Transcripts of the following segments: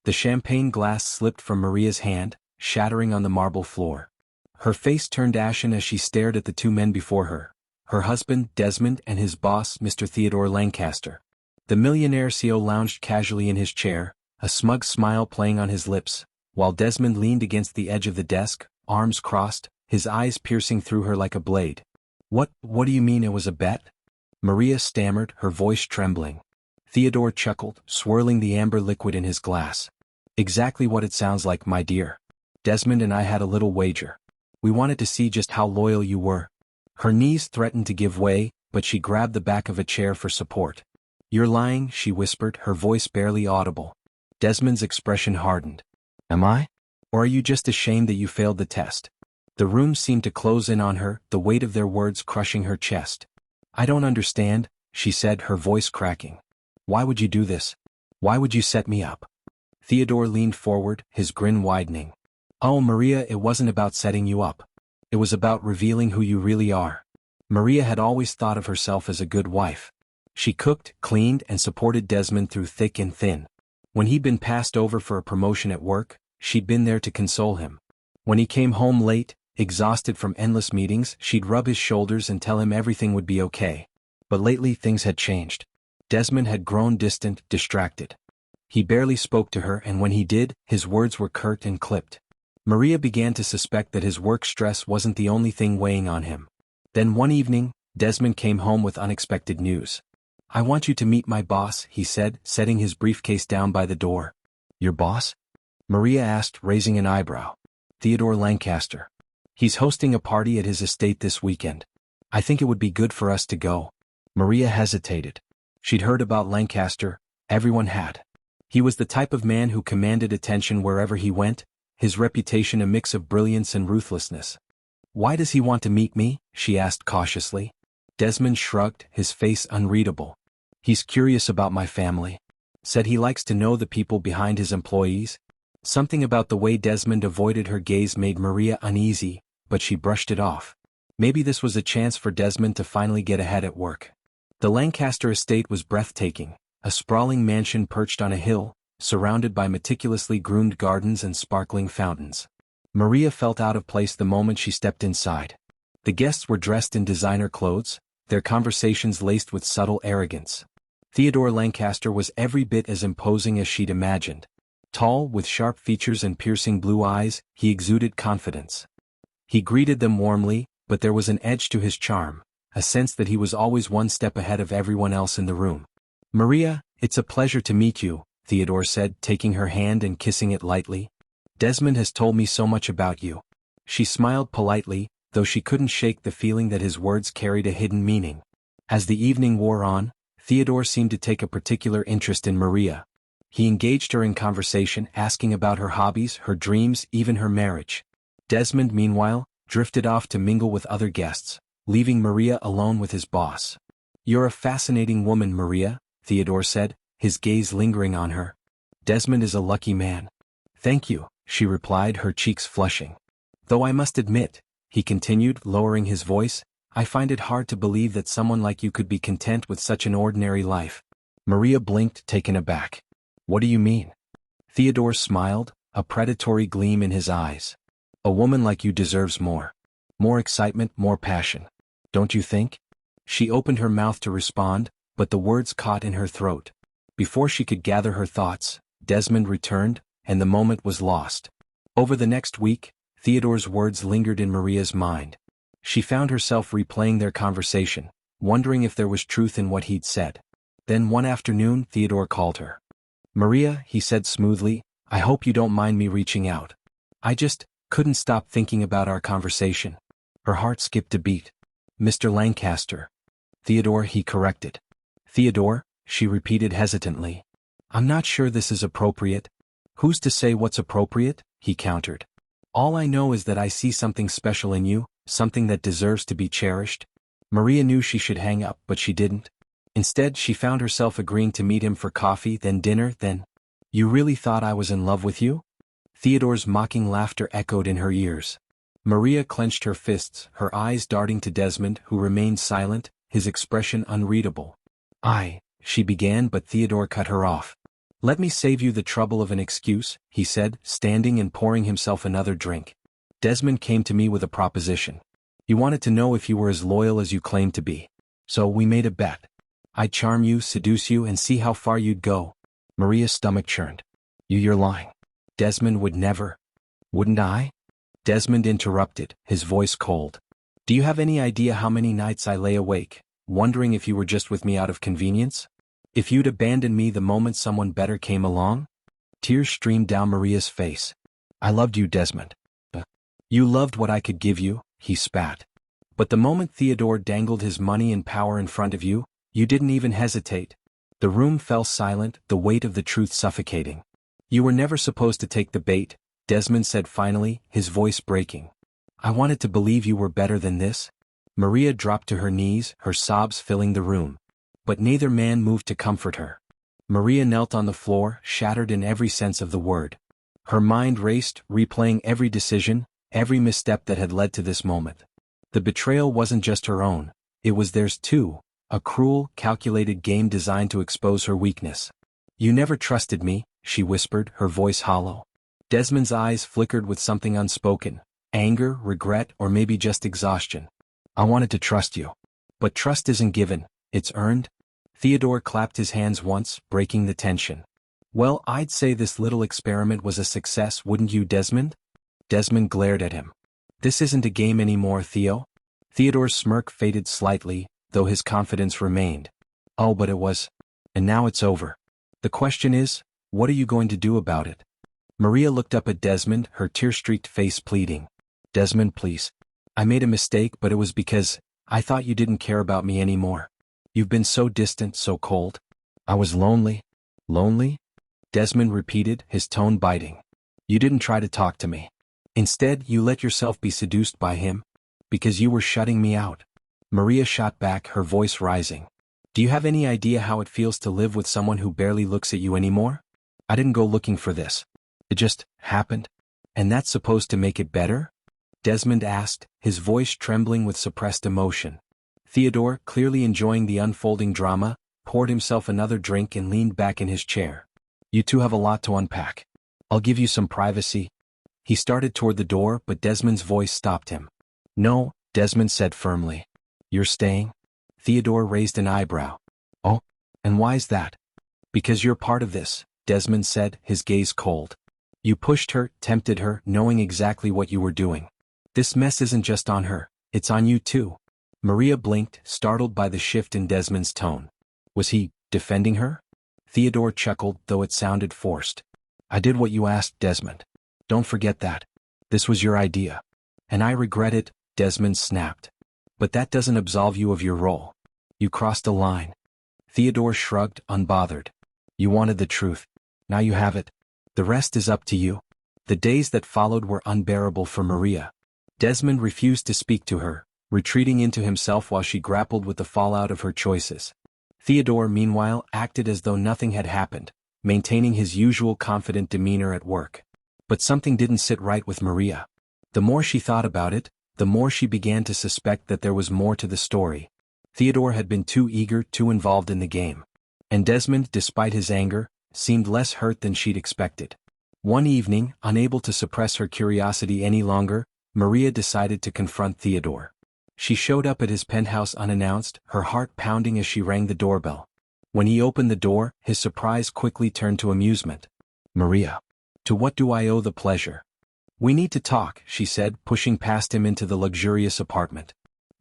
The champagne glass slipped from Maria's hand, shattering on the marble floor. Her face turned ashen as she stared at the two men before her, her husband, Desmond, and his boss, Mr. Theodore Lancaster. The millionaire CEO lounged casually in his chair, a smug smile playing on his lips, while Desmond leaned against the edge of the desk, arms crossed, his eyes piercing through her like a blade. What do you mean it was a bet?" Maria stammered, her voice trembling. Theodore chuckled, swirling the amber liquid in his glass. "Exactly what it sounds like, my dear. Desmond and I had a little wager. We wanted to see just how loyal you were." Her knees threatened to give way, but she grabbed the back of a chair for support. "You're lying," she whispered, her voice barely audible. Desmond's expression hardened. "Am I? Or are you just ashamed that you failed the test?" The room seemed to close in on her, the weight of their words crushing her chest. "I don't understand," she said, her voice cracking. "Why would you do this? Why would you set me up?" Theodore leaned forward, his grin widening. "Oh, Maria, it wasn't about setting you up. It was about revealing who you really are." Maria had always thought of herself as a good wife. She cooked, cleaned, and supported Desmond through thick and thin. When he'd been passed over for a promotion at work, she'd been there to console him. When he came home late, exhausted from endless meetings, she'd rub his shoulders and tell him everything would be okay. But lately things had changed. Desmond had grown distant, distracted. He barely spoke to her, and when he did, his words were curt and clipped. Maria began to suspect that his work stress wasn't the only thing weighing on him. Then one evening, Desmond came home with unexpected news. "I want you to meet my boss," he said, setting his briefcase down by the door. "Your boss?" Maria asked, raising an eyebrow. "Theodore Lancaster. He's hosting a party at his estate this weekend. I think it would be good for us to go." Maria hesitated. She'd heard about Lancaster, everyone had. He was the type of man who commanded attention wherever he went, his reputation a mix of brilliance and ruthlessness. "Why does he want to meet me?" she asked cautiously. Desmond shrugged, his face unreadable. "He's curious about my family. Said he likes to know the people behind his employees." Something about the way Desmond avoided her gaze made Maria uneasy, but she brushed it off. Maybe this was a chance for Desmond to finally get ahead at work. The Lancaster estate was breathtaking, a sprawling mansion perched on a hill, surrounded by meticulously groomed gardens and sparkling fountains. Maria felt out of place the moment she stepped inside. The guests were dressed in designer clothes, their conversations laced with subtle arrogance. Theodore Lancaster was every bit as imposing as she'd imagined. Tall, with sharp features and piercing blue eyes, he exuded confidence. He greeted them warmly, but there was an edge to his charm, a sense that he was always one step ahead of everyone else in the room. "Maria, it's a pleasure to meet you," Theodore said, taking her hand and kissing it lightly. "Desmond has told me so much about you." She smiled politely, though she couldn't shake the feeling that his words carried a hidden meaning. As the evening wore on, Theodore seemed to take a particular interest in Maria. He engaged her in conversation, asking about her hobbies, her dreams, even her marriage. Desmond, meanwhile, drifted off to mingle with other guests, leaving Maria alone with his boss. "You're a fascinating woman, Maria," Theodore said, his gaze lingering on her. "Desmond is a lucky man." "Thank you," she replied, her cheeks flushing. "Though I must admit," he continued, lowering his voice, "I find it hard to believe that someone like you could be content with such an ordinary life." Maria blinked, taken aback. "What do you mean?" Theodore smiled, a predatory gleam in his eyes. "A woman like you deserves more. More excitement, more passion. Don't you think?" She opened her mouth to respond, but the words caught in her throat. Before she could gather her thoughts, Desmond returned, and the moment was lost. Over the next week, Theodore's words lingered in Maria's mind. She found herself replaying their conversation, wondering if there was truth in what he'd said. Then one afternoon, Theodore called her. "Maria," he said smoothly, "I hope you don't mind me reaching out. I just couldn't stop thinking about our conversation." Her heart skipped a beat. "Mr. Lancaster." "Theodore," he corrected. "Theodore," she repeated hesitantly. "I'm not sure this is appropriate." "Who's to say what's appropriate?" he countered. "All I know is that I see something special in you, something that deserves to be cherished." Maria knew she should hang up, but she didn't. Instead, she found herself agreeing to meet him for coffee, then dinner, then... "You really thought I was in love with you?" Theodore's mocking laughter echoed in her ears. Maria clenched her fists, her eyes darting to Desmond, who remained silent, his expression unreadable. She began, but Theodore cut her off. Let me save you the trouble of an excuse, he said, standing and pouring himself another drink. Desmond came to me with a proposition. He wanted to know if you were as loyal as you claimed to be. So we made a bet. I'd charm you, seduce you, and see how far you'd go. Maria's stomach churned. You're lying. Desmond would never. Wouldn't I? Desmond interrupted, his voice cold. Do you have any idea how many nights I lay awake, wondering if you were just with me out of convenience? If you'd abandoned me the moment someone better came along? Tears streamed down Maria's face. I loved you, Desmond. You loved what I could give you, he spat. But the moment Theodore dangled his money and power in front of you, you didn't even hesitate. The room fell silent, the weight of the truth suffocating. You were never supposed to take the bait, Desmond said finally, his voice breaking. I wanted to believe you were better than this. Maria dropped to her knees, her sobs filling the room. But neither man moved to comfort her. Maria knelt on the floor, shattered in every sense of the word. Her mind raced, replaying every decision, every misstep that had led to this moment. The betrayal wasn't just her own, it was theirs too, a cruel, calculated game designed to expose her weakness. You never trusted me, she whispered, her voice hollow. Desmond's eyes flickered with something unspoken, anger, regret, or maybe just exhaustion. I wanted to trust you. But trust isn't given, it's earned. Theodore clapped his hands once, breaking the tension. Well, I'd say this little experiment was a success, wouldn't you, Desmond? Desmond glared at him. This isn't a game anymore, Theo. Theodore's smirk faded slightly, though his confidence remained. Oh, but it was. And now it's over. The question is, what are you going to do about it? Maria looked up at Desmond, her tear-streaked face pleading. Desmond, please. I made a mistake, but it was because I thought you didn't care about me anymore. You've been so distant, so cold. I was lonely. Lonely? Desmond repeated, his tone biting. You didn't try to talk to me. Instead, you let yourself be seduced by him. Because you were shutting me out. Maria shot back, her voice rising. Do you have any idea how it feels to live with someone who barely looks at you anymore? I didn't go looking for this. It just happened. And that's supposed to make it better? Desmond asked, his voice trembling with suppressed emotion. Theodore, clearly enjoying the unfolding drama, poured himself another drink and leaned back in his chair. You two have a lot to unpack. I'll give you some privacy. He started toward the door, but Desmond's voice stopped him. No, Desmond said firmly. You're staying? Theodore raised an eyebrow. Oh, and why's that? Because you're part of this, Desmond said, his gaze cold. You pushed her, tempted her, knowing exactly what you were doing. This mess isn't just on her, it's on you too. Maria blinked, startled by the shift in Desmond's tone. Was he defending her? Theodore chuckled, though it sounded forced. I did what you asked, Desmond. Don't forget that. This was your idea. And I regret it, Desmond snapped. But that doesn't absolve you of your role. You crossed a line. Theodore shrugged, unbothered. You wanted the truth. Now you have it. The rest is up to you. The days that followed were unbearable for Maria. Desmond refused to speak to her, retreating into himself while she grappled with the fallout of her choices. Theodore, meanwhile, acted as though nothing had happened, maintaining his usual confident demeanor at work. But something didn't sit right with Maria. The more she thought about it, the more she began to suspect that there was more to the story. Theodore had been too eager, too involved in the game. And Desmond, despite his anger, seemed less hurt than she'd expected. One evening, unable to suppress her curiosity any longer, Maria decided to confront Theodore. She showed up at his penthouse unannounced, her heart pounding as she rang the doorbell. When he opened the door, his surprise quickly turned to amusement. Maria. To what do I owe the pleasure? We need to talk, she said, pushing past him into the luxurious apartment.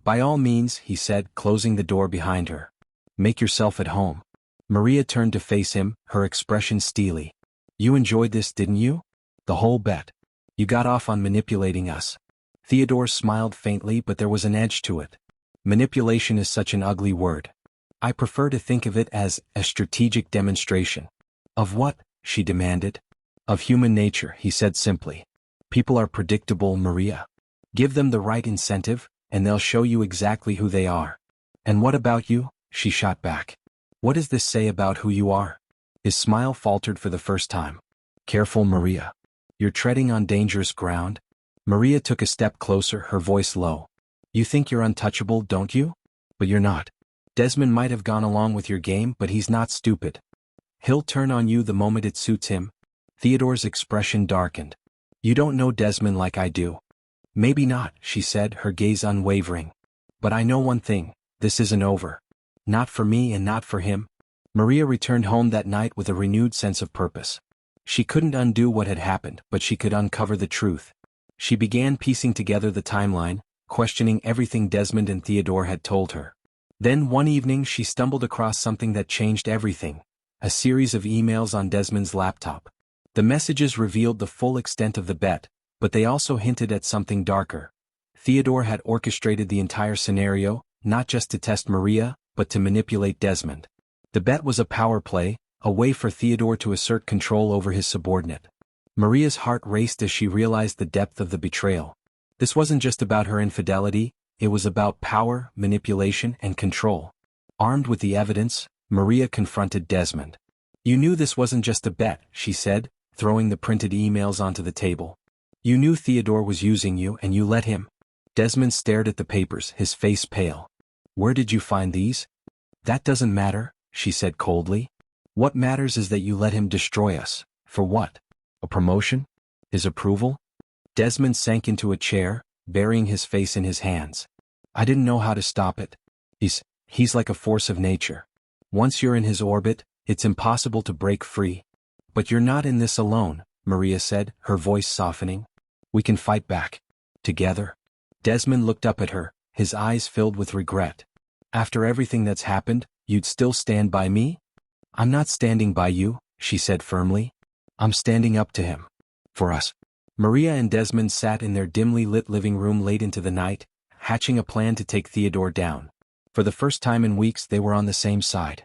By all means, he said, closing the door behind her. Make yourself at home. Maria turned to face him, her expression steely. You enjoyed this, didn't you? The whole bet. You got off on manipulating us. Theodore smiled faintly, but there was an edge to it. Manipulation is such an ugly word. I prefer to think of it as a strategic demonstration. Of what? She demanded. Of human nature, he said simply. People are predictable, Maria. Give them the right incentive, and they'll show you exactly who they are. And what about you? She shot back. What does this say about who you are? His smile faltered for the first time. Careful, Maria. You're treading on dangerous ground. Maria took a step closer, her voice low. You think you're untouchable, don't you? But you're not. Desmond might have gone along with your game, but he's not stupid. He'll turn on you the moment it suits him. Theodore's expression darkened. You don't know Desmond like I do. Maybe not, she said, her gaze unwavering. But I know one thing, this isn't over. Not for me and not for him. Maria returned home that night with a renewed sense of purpose. She couldn't undo what had happened, but she could uncover the truth. She began piecing together the timeline, questioning everything Desmond and Theodore had told her. Then one evening she stumbled across something that changed everything. A series of emails on Desmond's laptop. The messages revealed the full extent of the bet, but they also hinted at something darker. Theodore had orchestrated the entire scenario, not just to test Maria, but to manipulate Desmond. The bet was a power play, a way for Theodore to assert control over his subordinate. Maria's heart raced as she realized the depth of the betrayal. This wasn't just about her infidelity, it was about power, manipulation, and control. Armed with the evidence, Maria confronted Desmond. You knew this wasn't just a bet, she said, throwing the printed emails onto the table. You knew Theodore was using you and you let him. Desmond stared at the papers, his face pale. Where did you find these? That doesn't matter, she said coldly. What matters is that you let him destroy us. For what? A promotion? His approval? Desmond sank into a chair, burying his face in his hands. I didn't know how to stop it. He's like a force of nature. Once you're in his orbit, it's impossible to break free. But you're not in this alone, Maria said, her voice softening. We can fight back. Together. Desmond looked up at her, his eyes filled with regret. After everything that's happened, you'd still stand by me? I'm not standing by you, she said firmly. I'm standing up to him. For us. Maria and Desmond sat in their dimly lit living room late into the night, hatching a plan to take Theodore down. For the first time in weeks they were on the same side.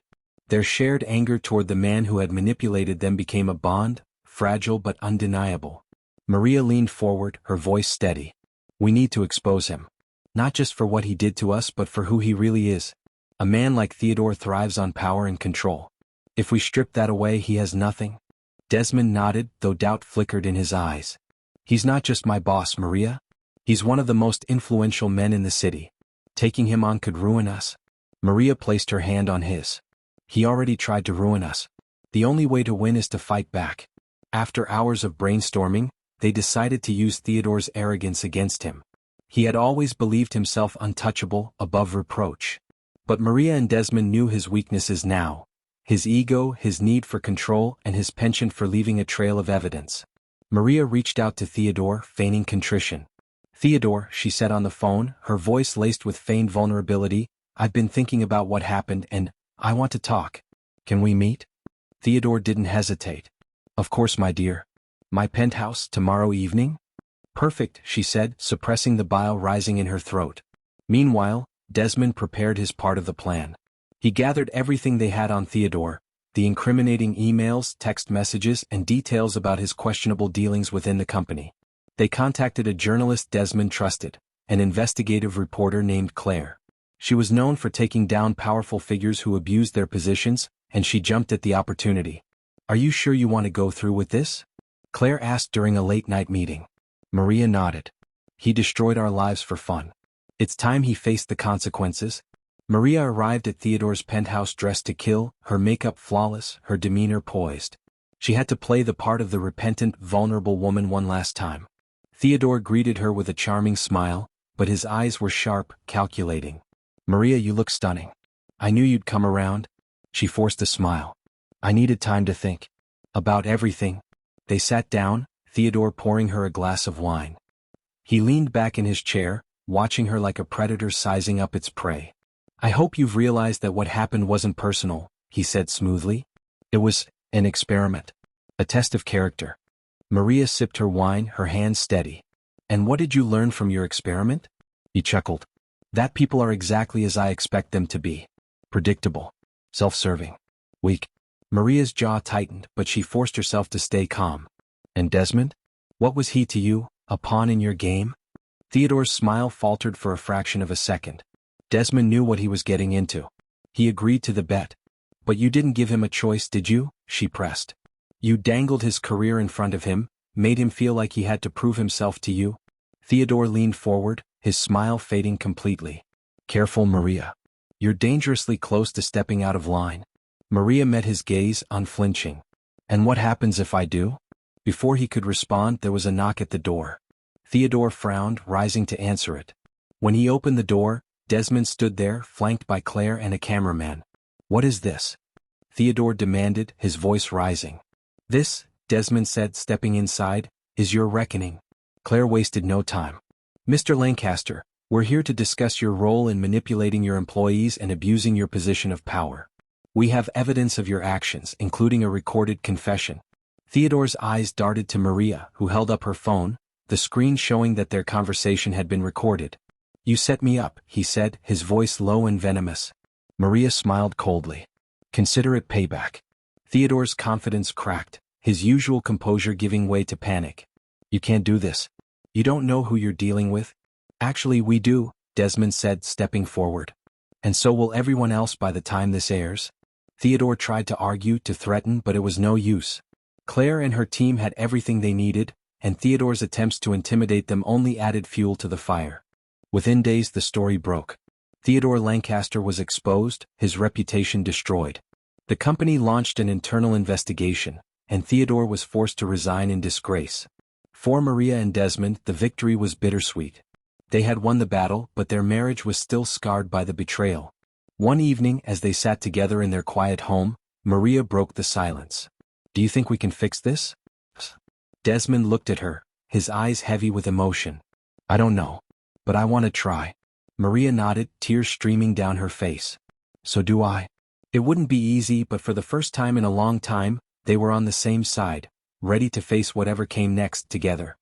Their shared anger toward the man who had manipulated them became a bond, fragile but undeniable. Maria leaned forward, her voice steady. We need to expose him. Not just for what he did to us but for who he really is. A man like Theodore thrives on power and control. If we strip that away, he has nothing. Desmond nodded, though doubt flickered in his eyes. He's not just my boss, Maria. He's one of the most influential men in the city. Taking him on could ruin us. Maria placed her hand on his. He already tried to ruin us. The only way to win is to fight back. After hours of brainstorming, they decided to use Theodore's arrogance against him. He had always believed himself untouchable, above reproach. But Maria and Desmond knew his weaknesses now. His ego, his need for control, and his penchant for leaving a trail of evidence. Maria reached out to Theodore, feigning contrition. Theodore, she said on the phone, her voice laced with feigned vulnerability, I've been thinking about what happened and I want to talk. Can we meet? Theodore didn't hesitate. Of course, my dear. My penthouse, tomorrow evening? Perfect, she said, suppressing the bile rising in her throat. Meanwhile, Desmond prepared his part of the plan. He gathered everything they had on Theodore, the incriminating emails, text messages, and details about his questionable dealings within the company. They contacted a journalist Desmond trusted, an investigative reporter named Claire. She was known for taking down powerful figures who abused their positions, and she jumped at the opportunity. Are you sure you want to go through with this? Claire asked during a late-night meeting. Maria nodded. He destroyed our lives for fun. It's time he faced the consequences. Maria arrived at Theodore's penthouse dressed to kill, her makeup flawless, her demeanor poised. She had to play the part of the repentant, vulnerable woman one last time. Theodore greeted her with a charming smile, but his eyes were sharp, calculating. Maria, you look stunning. I knew you'd come around. She forced a smile. I needed time to think. About everything. They sat down, Theodore pouring her a glass of wine. He leaned back in his chair, watching her like a predator sizing up its prey. I hope you've realized that what happened wasn't personal, he said smoothly. It was an experiment. A test of character. Maria sipped her wine, her hands steady. And what did you learn from your experiment? He chuckled. That people are exactly as I expect them to be. Predictable. Self-serving. Weak. Maria's jaw tightened, but she forced herself to stay calm. And Desmond? What was he to you, a pawn in your game? Theodore's smile faltered for a fraction of a second. Desmond knew what he was getting into. He agreed to the bet. But you didn't give him a choice, did you? She pressed. You dangled his career in front of him, made him feel like he had to prove himself to you. Theodore leaned forward, his smile fading completely. Careful, Maria. You're dangerously close to stepping out of line. Maria met his gaze unflinching. And what happens if I do? Before he could respond, there was a knock at the door. Theodore frowned, rising to answer it. When he opened the door, Desmond stood there, flanked by Claire and a cameraman. What is this? Theodore demanded, his voice rising. This, Desmond said, stepping inside, is your reckoning. Claire wasted no time. Mr. Lancaster, we're here to discuss your role in manipulating your employees and abusing your position of power. We have evidence of your actions, including a recorded confession. Theodore's eyes darted to Maria, who held up her phone, the screen showing that their conversation had been recorded. You set me up, he said, his voice low and venomous. Maria smiled coldly. Consider it payback. Theodore's confidence cracked, his usual composure giving way to panic. You can't do this. You don't know who you're dealing with? Actually, we do, Desmond said, stepping forward. And so will everyone else by the time this airs. Theodore tried to argue, to threaten, but it was no use. Claire and her team had everything they needed, and Theodore's attempts to intimidate them only added fuel to the fire. Within days the story broke. Theodore Lancaster was exposed, his reputation destroyed. The company launched an internal investigation, and Theodore was forced to resign in disgrace. For Maria and Desmond, the victory was bittersweet. They had won the battle, but their marriage was still scarred by the betrayal. One evening, as they sat together in their quiet home, Maria broke the silence. Do you think we can fix this? Desmond looked at her, his eyes heavy with emotion. I don't know. But I want to try. Maria nodded, tears streaming down her face. So do I. It wouldn't be easy, but for the first time in a long time, they were on the same side, ready to face whatever came next together.